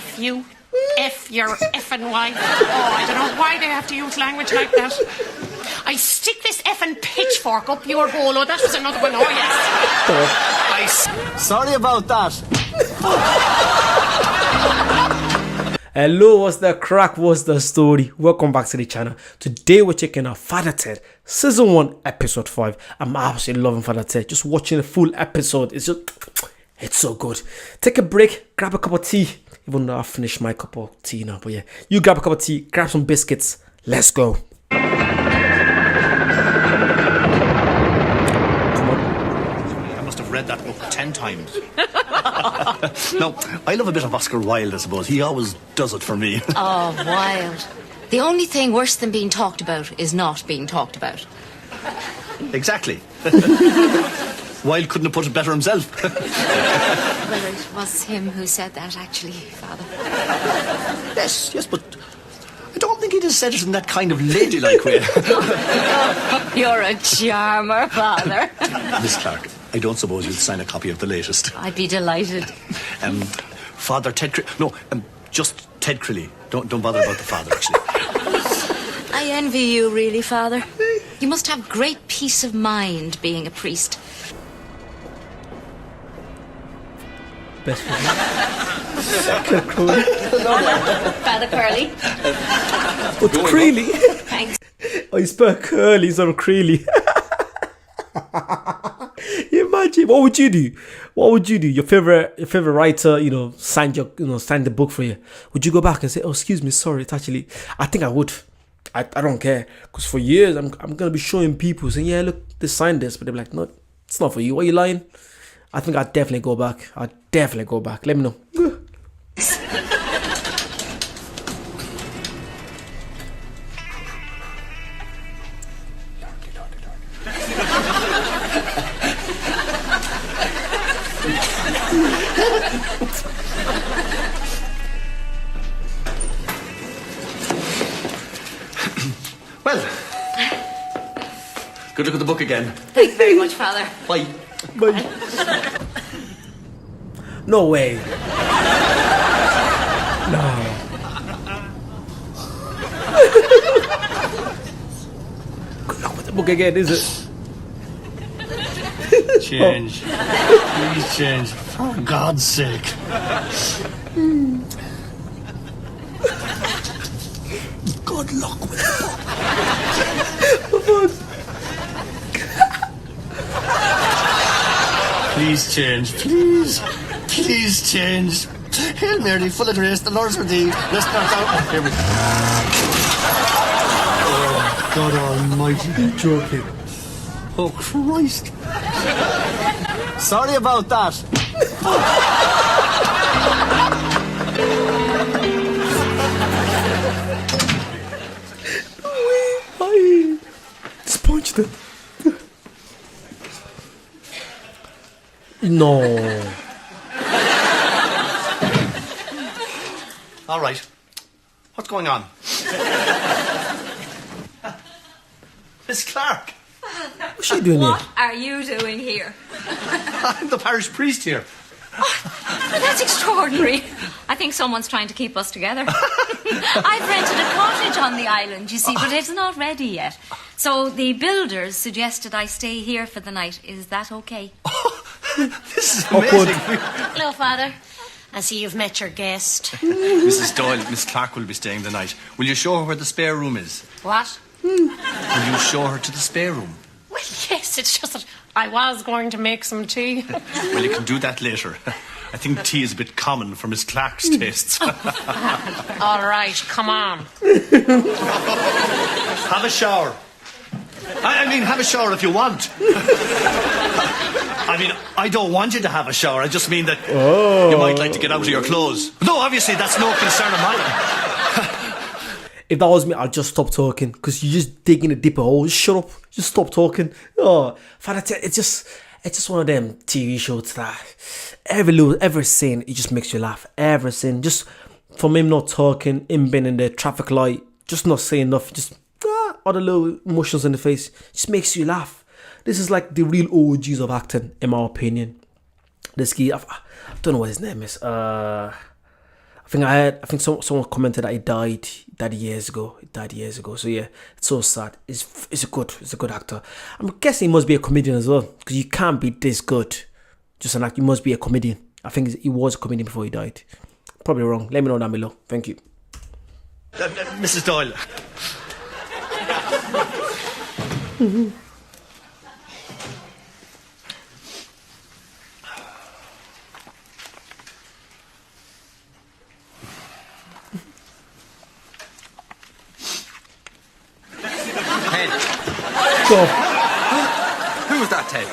F you. F your effing wife. Oh, I don't know why they have to use language like that. I stick this effing pitchfork up your hole. Oh, that was another one. Oh, yes. Sorry about that. Hello, what's the crack? What's the story? Welcome back to the channel. Today we're checking out Father Ted Season 1 Episode 5. I'm absolutely loving Father Ted. Just watching the full episode. It's so good. Take a break, grab a cup of tea. Even though I finished my cup of tea now, but yeah. You grab a cup of tea, grab some biscuits. Let's go. Read that book 10 times. No, I love a bit of Oscar Wilde, I suppose. He always does it for me. Oh, Wilde. The only thing worse than being talked about is not being talked about. Exactly. Wilde couldn't have put it better himself. Well, it was him who said that, actually, Father. Yes, but I don't think he just said it in that kind of ladylike way. You're a charmer, Father. Miss Clark, I don't suppose you'd sign a copy of the latest. I'd be delighted. Father Ted just Ted Crilly. Don't bother about the father, actually. I envy you, really, Father. You must have great peace of mind being a priest. Best friend. Father Curly. What's Creely? Thanks. Oh, you spelled curly, it's not Creely. Imagine, what would you do? What would you do? Your favorite writer, signed the book for you. Would you go back and say, "Oh, excuse me, sorry"? It's actually, I think I would. I don't care, because for years I'm gonna be showing people saying, "Yeah, look, they signed this," but they're like, "No, it's not for you. Why are you lying?" I think I'd definitely go back. Let me know. Well, good look at the book again. Thank you very much, Father. Bye. Bye. No way. No. Good luck with the book again, is it? Change. Please change. For God's sake. Good luck with the book. Please change. Please change. Hail Mary, full of grace, the Lord's with thee. Let's start out. Here we go. Oh, God almighty. You're joking. Oh, Christ. Sorry about that. I sponged it. No. All right. What's going on? Miss Clark. What's she doing What here? are you doing here? I'm the parish priest here. Well, that's extraordinary. I think someone's trying to keep us together. I've rented a cottage on the island, you see, but it's not ready yet. So the builders suggested I stay here for the night. Is that okay? This is amazing. Hello, Father. I see you've met your guest. Mrs. Doyle, Miss Clark will be staying the night. Will you show her where the spare room is? What? Will you show her to the spare room? Well, yes, it's just that I was going to make some tea. Well, you can do that later. I think tea is a bit common for Miss Clark's tastes. All right, come on. Have a shower. I mean, have a shower if you want. I mean, I don't want you to have a shower. I just mean that you might like to get out of your clothes. No, obviously, that's no concern of mine. If that was me, I'd just stop talking, because you're just digging a deeper hole. Just shut up. Just stop talking. Oh, Father Ted, it's just one of them TV shows that every scene, it just makes you laugh. Every scene, just from him not talking, him being in the traffic light, just not saying nothing, just other little emotions in the face, just makes you laugh. This is like the real OGs of acting, in my opinion. This guy, I don't know what his name is. I've I think someone commented that he died years ago. So yeah, it's so sad. It's a good actor. I'm guessing he must be a comedian as well, because you can't be this good. Just an actor. You must be a comedian. I think he was a comedian before he died. Probably wrong. Let me know down below. Thank you. Mrs. Doyle. Ted. Go. Who was that, Ted?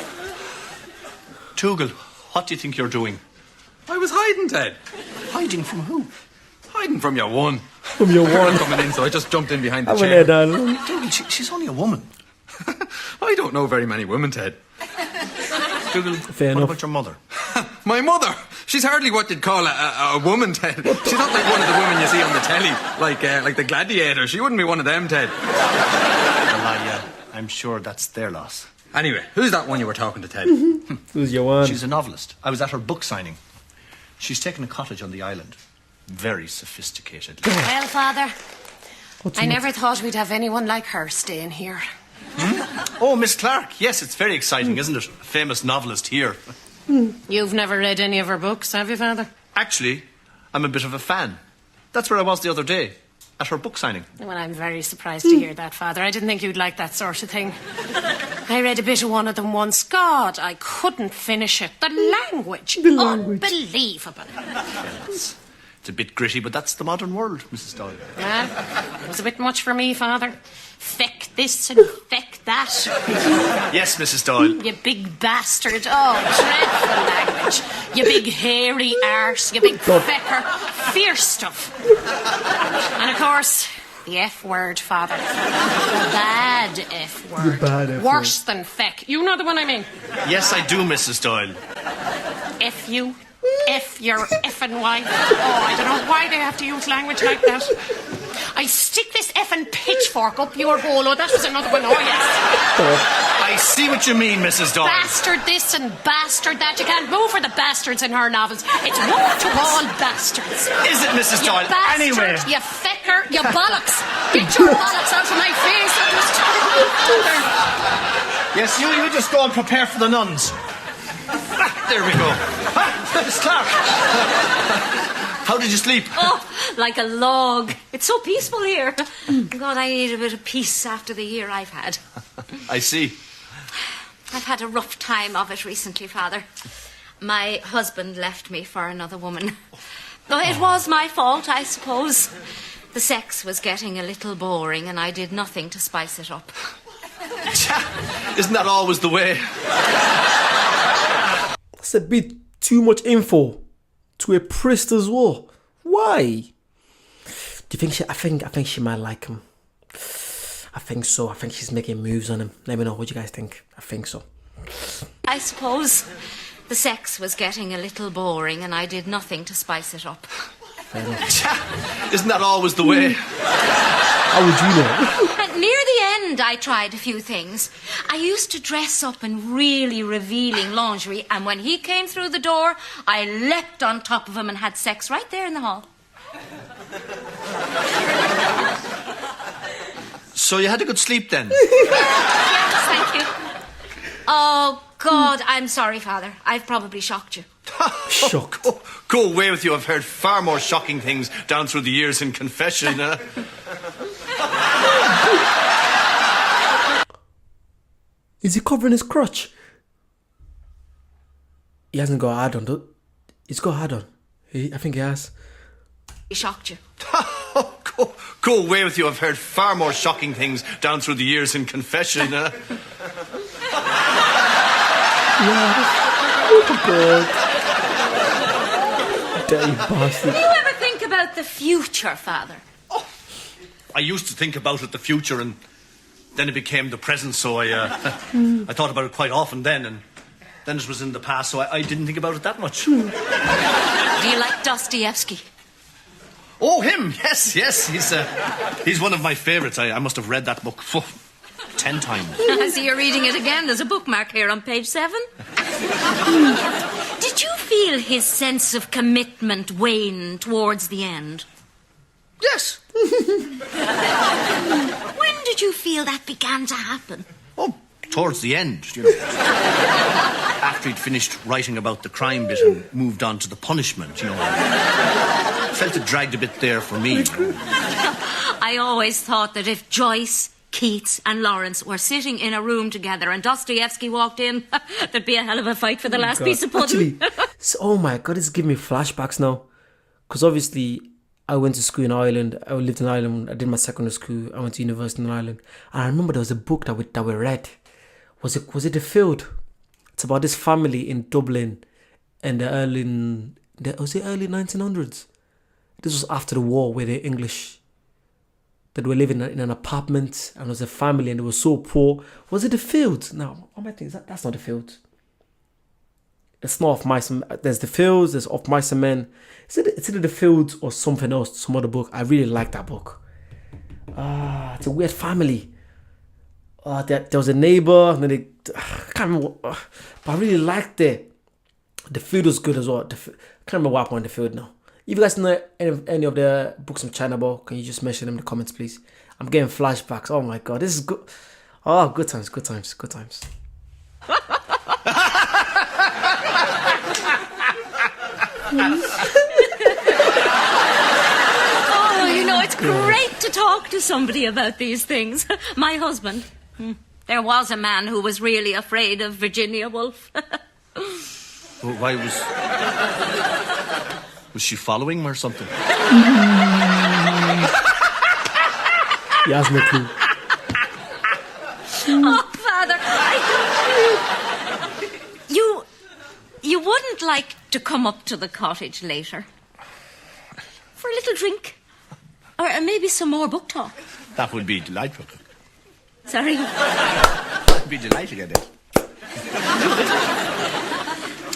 Dougal, what do you think you're doing? I was hiding, Ted. Hiding from who? Hiding from your one. From your one. Coming in, so I just jumped in behind the I went chair. there, darling. Dougal, she's only a woman. I don't know very many women, Ted. Dougal, Fair what enough. about your mother? My mother. She's hardly what you'd call a woman, Ted. She's not like one of the women you see on the telly, like the Gladiator. She wouldn't be one of them, Ted. Well, I'm sure that's their loss. Anyway, who's that one you were talking to, Ted? Who's your one? She's a novelist. I was at her book signing. She's taken a cottage on the island. Very sophisticated. Well, Father, What's I your- never thought we'd have anyone like her staying here. Oh, Miss Clark. Yes, it's very exciting, isn't it? A famous novelist here. You've never read any of her books, have you, Father? Actually, I'm a bit of a fan. That's where I was the other day, at her book signing. Well, I'm very surprised to hear that, Father. I didn't think you'd like that sort of thing. I read a bit of one of them once. God, I couldn't finish it. The language. Unbelievable. It's a bit gritty, but that's the modern world, Mrs. Doyle. Well, it was a bit much for me, Father. Feck this and feck that. Yes, Mrs. Doyle. You big bastard. Oh, dreadful language. You big hairy arse. You big fecker. Fierce stuff. And of course, the F word, Father. The bad F word. bad F Worse than feck. You know the one I mean. Yes, I do, Mrs. Doyle. F you. F your effing wife. Oh, I don't know why they have to use language like that. I stick this effing pitchfork up your hole. Oh, that was another one. Oh, yes. I see what you mean, Mrs. Doyle. Bastard this and bastard that. You can't move for the bastards in her novels. It's wall-to-wall bastards. Is it, Mrs. You Doyle? bastard, Anyway. you fecker, you bollocks. Get your bollocks out of my face. I'm just Yes, you just go and prepare for the nuns. There we go. Miss Clark. How did you sleep? Oh, like a log. It's so peaceful here. God, I need a bit of peace after the year I've had. I see. I've had a rough time of it recently, Father. My husband left me for another woman. Though it was my fault, I suppose. The sex was getting a little boring and I did nothing to spice it up. Isn't that always the way? That's a bit too much info to a priest as well. Why? Do you think she? I think she might like him. I think so. I think she's making moves on him. Let me know what you guys think. I think so. I suppose the sex was getting a little boring and I did nothing to spice it up. Isn't that always the way? How would you know? And near the end, I tried a few things. I used to dress up in really revealing lingerie, and when he came through the door, I leapt on top of him and had sex right there in the hall. So you had a good sleep then? Yes, thank you. Oh, God, I'm sorry, Father. I've probably shocked you. Shocked. Go away with you. I've heard far more shocking things down through the years in confession. Is he covering his crotch? He hasn't got a hard on, though. He's got a hard on. I think he has. He shocked you. Go away with you. I've heard far more shocking things down through the years in confession. Oh, God. Dirty bastard. Do you ever think about the future, Father? I used to think about it, the future, and then it became the present, so I thought about it quite often then, and then it was in the past, so I didn't think about it that much. Do you like Dostoevsky? Oh, him! Yes. He's one of my favourites. I must have read that book 10 times. I see you're reading it again. There's a bookmark here on page 7. Did Did you feel his sense of commitment wane towards the end? Yes. When did you feel that began to happen? Oh, towards the end, you know. After he'd finished writing about the crime bit and moved on to the punishment, you know. Felt it dragged a bit there for me. I always thought that if Joyce, Keats and Lawrence were sitting in a room together and Dostoevsky walked in, there'd be a hell of a fight for the last piece of pudding. Actually, oh my God, it's giving me flashbacks now. Because obviously, I went to school in Ireland. I lived in Ireland. I did my secondary school. I went to university in Ireland. And I remember there was a book that we read. Was it The Field? It's about this family in Dublin in the early 1900s. This was after the war, where the English, that were living in an apartment, and it was a family, and they were so poor. Was it The Field? No, what am I thinking? That's not The Field. It's not Of Mice and Men. There's The Fields, there's Of Mice and Men. It's either The Fields or something else, some other book. I really like that book. It's a weird family. There was a neighbor, and then I can't remember, but I really liked it. The Field was good as well. I can't remember what happened in The Field now. If you guys know any of the books I'm chatting about, can you just mention them in the comments, please? I'm getting flashbacks. Oh my God, this is good. Oh, good times. Oh, you know, it's great to talk to somebody about these things. My husband. There was a man who was really afraid of Virginia Woolf. Well, why was she following him or something? He has no clue. Oh, Father, you wouldn't like to come up to the cottage later for a little drink, or maybe some more book talk? That would be delightful. Sorry. I'd be delighted to get it.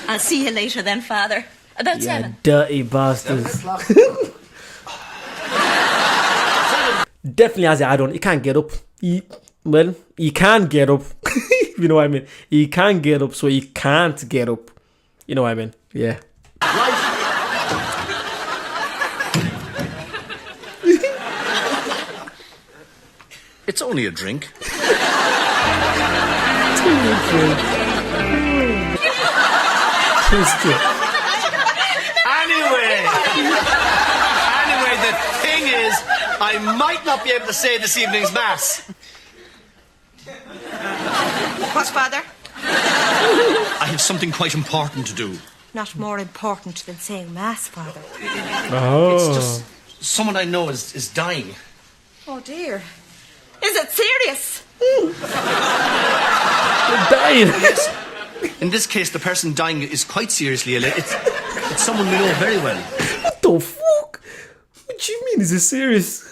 I'll see you later then, Father. About 7. Dirty bastards. Definitely has an add-on. He can't get up. He can get up. You know what I mean? He can get up, so he can't get up. You know what I mean? Yeah. It's only a drink. Anyway, the thing is, I might not be able to say this evening's mass. What, Father? I have something quite important to do. Not more important than saying Mass, Father. It's just someone I know is dying. Oh, dear. Is it serious? Dying. Yes. In this case, the person dying is quite seriously ill. It's someone we know very well. What the fuck? What do you mean? Is it serious?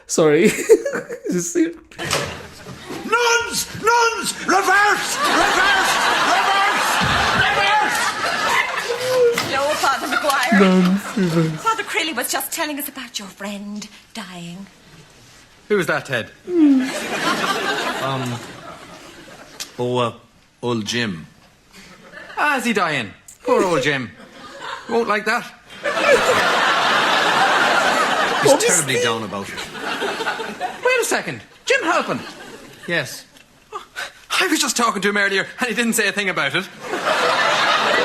Sorry. Is it serious? Nuns! Reverse! No, Father McGuire. Father Crilly was just telling us about your friend dying. Who's that, Ted? Old Jim. Is he dying? Poor old Jim. Won't like that. He's terribly down about it. Wait a second. Jim Halpin. Yes. I was just talking to him earlier and he didn't say a thing about it.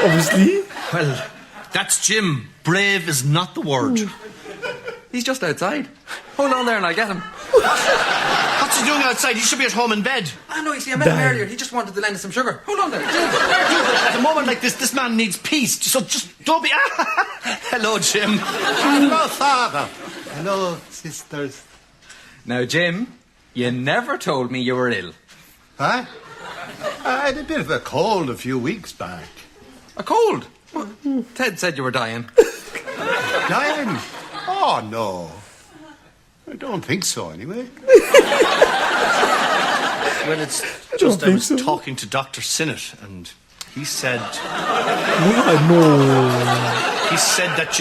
Obviously. Well, that's Jim. Brave is not the word. He's just outside. Hold on there and I'll get him. What's he doing outside? He should be at home in bed. No, you see, I met him earlier. He just wanted to lend us some sugar. Hold on there. At a moment like this man needs peace. So just don't be... Hello, Jim. Hello, Father. Hello, sisters. Now, Jim, you never told me you were ill. Huh? I had a bit of a cold a few weeks back. A cold? Well, Ted said you were dying. Dying? Oh, no. I don't think so, anyway. Well, it's just I was talking to Dr. Sinnott, and he said... He said that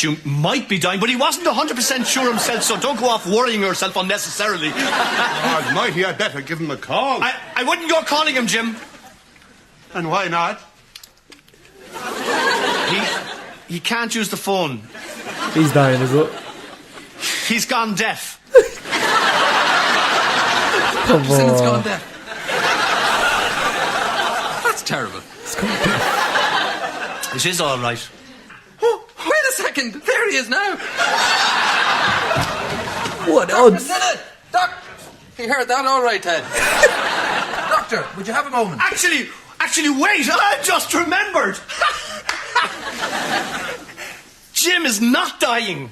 you might be dying, but he wasn't 100% sure himself, so don't go off worrying yourself unnecessarily. Almighty, I'd better give him a call. I wouldn't go calling him, Jim. And why not? He can't use the phone. He's dying, is it? He's gone deaf. Come Saying it's on. gone deaf. That's terrible. It is all right. Oh, wait a second. There he is now. What Doctor, odds? did it? Doc, he heard that all right, Ted. Doctor, would you have a moment? Actually, wait! I just remembered! Jim is not dying.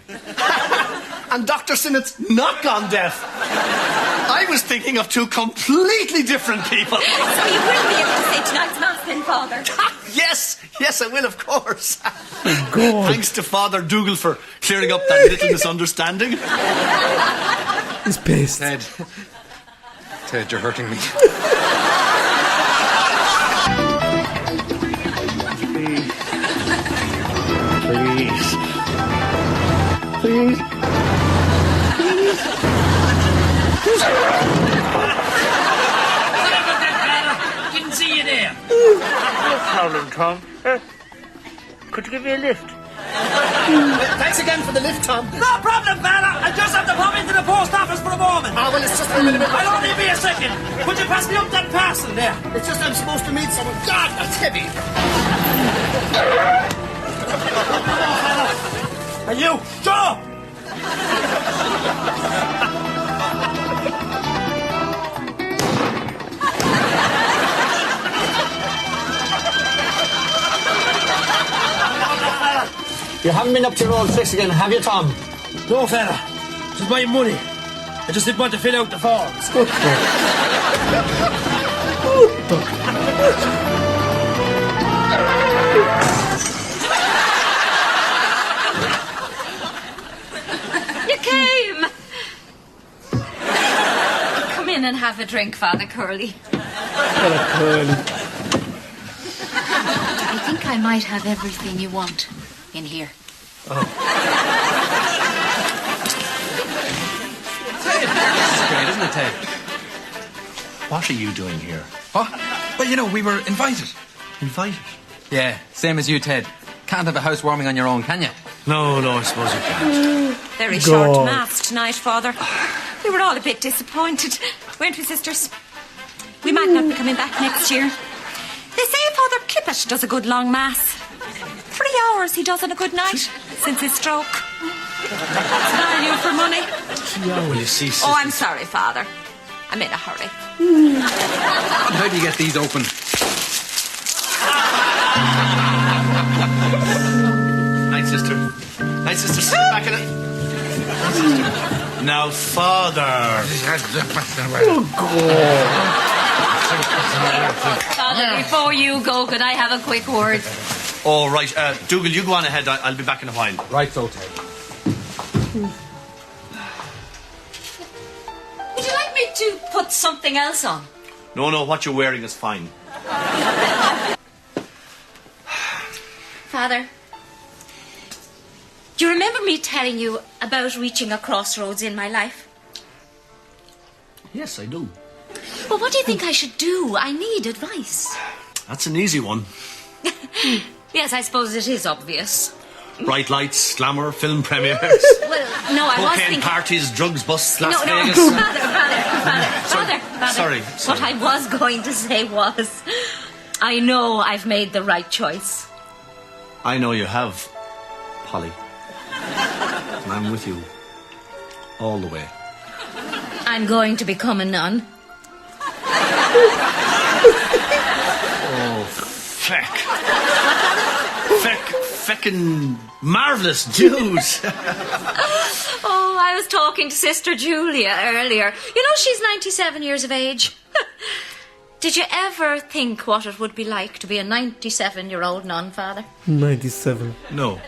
And Dr. Sinnott's not gone deaf. I was thinking of two completely different people. So you will be able to say tonight's mass then, Father? Yes, I will, of course. God. Thanks to Father Dougal for clearing up that little misunderstanding. He's pissed. Ted, you're hurting me. Please. Didn't see you there. No problem, Tom. Could you give me a lift? Thanks again for the lift, Tom. No problem, fella. I just have to pop into the post office for a moment. Oh, well, it's just a little bit. I'll only be a second. Could you pass me up that parcel there? It's just I'm supposed to meet someone. God, that's heavy. And you, Joe! You haven't been up to your old tricks again, have you, Tom? No, fella. Just my money. I just didn't want to fill out the forms. You came! Come in and have a drink, Father Curly. I think I might have everything you want in here. That's great, isn't it, Ted? What are you doing here? What? Well, you know, we were invited. Invited? Yeah, same as you, Ted. Can't have a housewarming on your own, can you? No, I suppose you can't. Very God. short mass tonight, Father. We were all a bit disappointed, weren't we, sisters? We might not be coming back next year. They say Father Clippett does a good long mass. 3 hours he does on a good night since his stroke. It's value for money. Well, you see, Oh, I'm sorry, Father. I'm in a hurry. How do you get these open? Night, sister. Night, sister. Sit back in it. Night, sister. Now, Father. Father, before you go, could I have a quick word? Oh, right. Dougal, you go on ahead. I'll be back in a while. Right, so, Ted. Would you like me to put something else on? No, what you're wearing is fine. Father, do you remember me telling you about reaching a crossroads in my life? Yes, I do. Well, what do you think I should do? I need advice. That's an easy one. Yes, I suppose it is obvious. Bright lights, glamour, film premieres, Well, no, I was cocaine thinking... parties, drugs, busts, Las No, Vegas. Father. Sorry. What I was going to say was, I know I've made the right choice. I know you have, Polly. And I'm with you. All the way. I'm going to become a nun. Oh, feck. Feckin' marvellous Jews. Oh, I was talking to Sister Julia earlier. You know, she's 97 years of age. Did you ever think what it would be like to be a 97-year-old nun, Father? 97. No.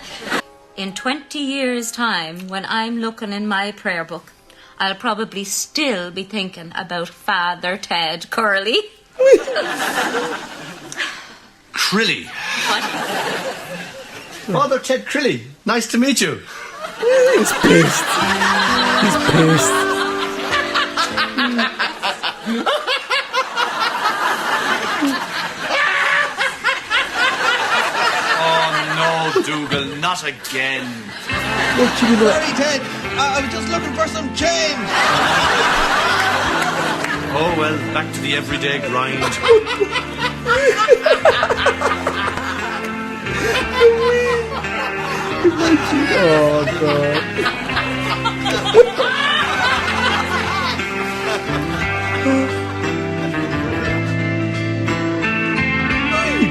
In 20 years' time, when I'm looking in my prayer book, I'll probably still be thinking about Father Ted Curly. Crilly. What? Father Ted Crilly. Nice to meet you. He's pissed. He's pissed. Dougal, not again. What you know? Sorry, Ted. I was just looking for some change. Oh, well, back to the everyday grind. Oh, God.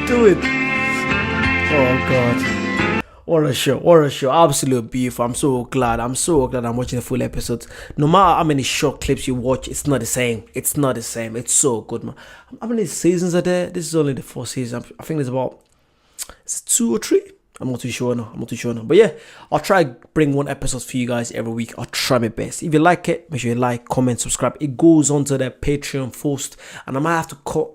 Do it. Oh, God. What a show. What a show. Absolute beautiful. I'm so glad I'm watching the full episodes. No matter how many short clips you watch, it's not the same. It's not the same. It's so good, man. How many seasons are there? This is only the 4th season. I think there's about 2 or 3. I'm not too sure now. But yeah, I'll try bring one episode for you guys every week. I'll try my best. If you like it, make sure you like, comment, subscribe. It goes onto the Patreon first, and I might have to cut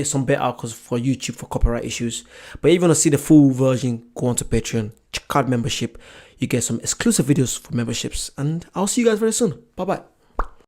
some bit out because for YouTube for copyright issues. But if you want to see the full version, go on to Patreon, check out membership. You get some exclusive videos for memberships, and I'll see you guys very soon. Bye bye.